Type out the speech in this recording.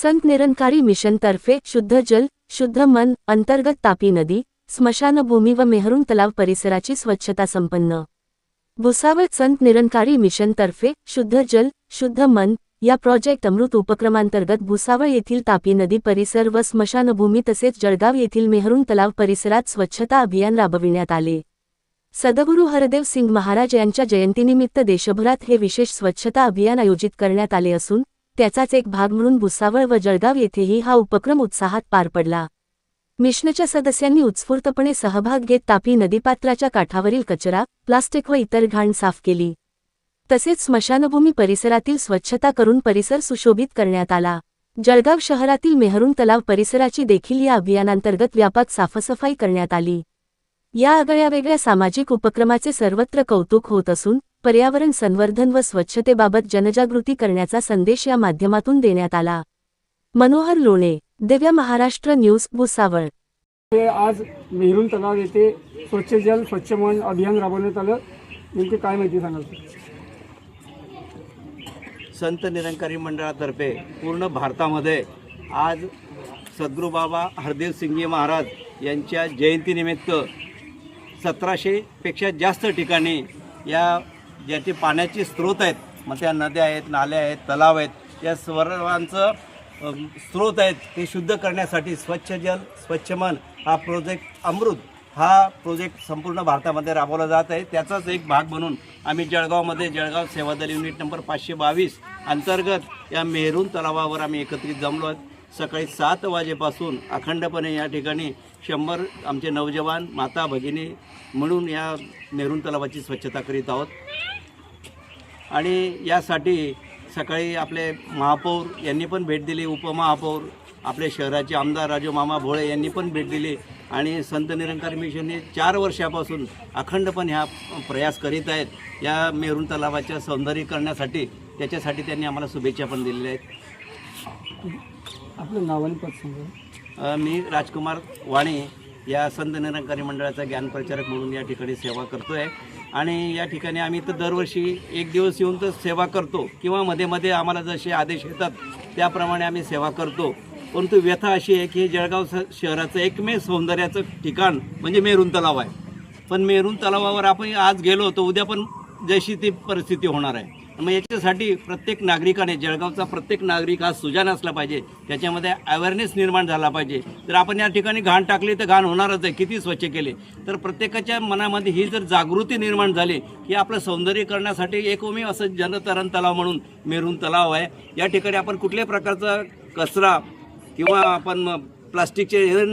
Sant Nirankari mission तर्फे शुद्ध जल शुद्ध मन अंतर्गत तापी नदी स्मशानभूमी व मेहरून तलाव परिसराची स्वच्छता संपन्न। भुसावळ संत निरंकारी मिशन तर्फे शुद्ध जल शुद्ध मन या प्रोजेक्ट अमृत उपक्रमांतर्गत भुसावळ येथील तापी नदी परिसर व स्मशानभूमी तसेच जळगाव येथील मेहरून तलाव परिसरात स्वच्छता अभियान राबविण्यात आले। सद्गुरू हरदेव सिंग महाराज यांच्या जयंतीनिमित्त देशभरात हे विशेष स्वच्छता अभियान आयोजित करण्यात आले असून त्याचाच एक भाग म्हणून भुसावळ व जळगाव येथेही हा उपक्रम उत्साहात पार पडला। मिशनच्या सदस्यांनी उत्स्फूर्तपणे सहभाग घेत तापी नदीपात्राच्या काठावरील कचरा, प्लास्टिक व इतर घाण साफ केली। तसेच स्मशानभूमी परिसरातील स्वच्छता करून परिसर सुशोभित करण्यात आला। जळगाव शहरातील मेहरून तलाव परिसराची देखील या अभियानांतर्गत व्यापक साफसफाई करण्यात आली। या आगळ्यावेगळ्या सामाजिक उपक्रमाचे सर्वत्र कौतुक होत असून पर्यावरण संवर्धन व स्वच्छतेबाबत जनजागृती करण्याचा संदेश या माध्यमातून देण्यात आला। मनोहर लोणे, दिव्य महाराष्ट्र न्यूज, भुसावळ। आज मेहरून तलाव येथे स्वच्छ जल स्वच्छ मन अभियान राबवण्यात आलं, नेमके काय माहिती सांगाल? संत निरंकारी मंडळातर्फे पूर्ण भारतामध्ये आज सद्गुरू बाबा हरदेव सिंगजी महाराज यांच्या जयंतीनिमित्त 1700 पेक्षा जास्त ठिकाणी या ज्याचे पाण्याचे स्रोत आहेत, मग त्या नद्या आहेत, नाल्या आहेत, तलाव आहेत, या सर्वांचं स्रोत आहेत ते शुद्ध करण्यासाठी स्वच्छ जल स्वच्छ मन हा प्रोजेक्ट अमृत हा प्रोजेक्ट संपूर्ण भारतामध्ये राबवला जात आहे। त्याचाच एक भाग म्हणून आम्ही जळगावमध्ये जळगाव सेवादल युनिट नंबर 522 अंतर्गत या मेहरून तलावावर आम्ही एकत्रित जमलो आहोत। सकाळी 7 वाजेपासून अखंडपणे या ठिकाणी 100 आमचे नौजवान माता भगिनी म्हणून या मेहरून तलावाची स्वच्छता करीत आहोत। आणि यासाठी सकाळी आपले महापौर यांनी पण भेट दिली, उपमहापौर आपले शहराचे आमदार राजू मामा भोळे यांनी पण भेट दिली आणि संत निरंकारी मिशनने 4 वर्षापासून अखंडपणे हा प्रयास करीत आहेत या मेहरून तलावाच्या सौंदर्यीकरणासाठी। त्याच्यासाठी त्यांनी आम्हाला शुभेच्छा पण दिलेल्या आहेत। आपलं नाव आणि पद सांगा। मी राजकुमार वाणी या संत निरंकारी मंडळाचा ज्ञानप्रचारक म्हणून या ठिकाणी सेवा करतो आहे आणि या ठिकाणी आम्ही तर दरवर्षी एक दिवस येऊन तर सेवा करतो किंवा मध्ये मध्ये आम्हाला जसे आदेश येतात त्याप्रमाणे आम्ही सेवा करतो। परंतु व्यथा अशी आहे की जळगाव शहराचं एकमेव सौंदर्याचं ठिकाण म्हणजे मेहरून तलाव आहे, पण मेहरून तलावावर आपण आज गेलो तर उद्या पण जशी ती परिस्थिती होणार आहे। मग याच्यासाठी प्रत्येक नागरिकाने, जळगावचा प्रत्येक नागरिक हा सुजाण असला पाहिजे, त्याच्यामध्ये अवेअरनेस निर्माण झाला पाहिजे। जर आपण या ठिकाणी घाण टाकली तर घाण होणारच आहे, किती स्वच्छ केले तर प्रत्येकाच्या मनामध्ये ही जर जागृती निर्माण झाली की आपलं सौंदर्यीकरणासाठी एकमेव असं जनतरण तलाव म्हणून मेहरून तलाव आहे। या ठिकाणी आपण कुठल्याही प्रकारचा कचरा किंवा आपण प्लास्टिकचे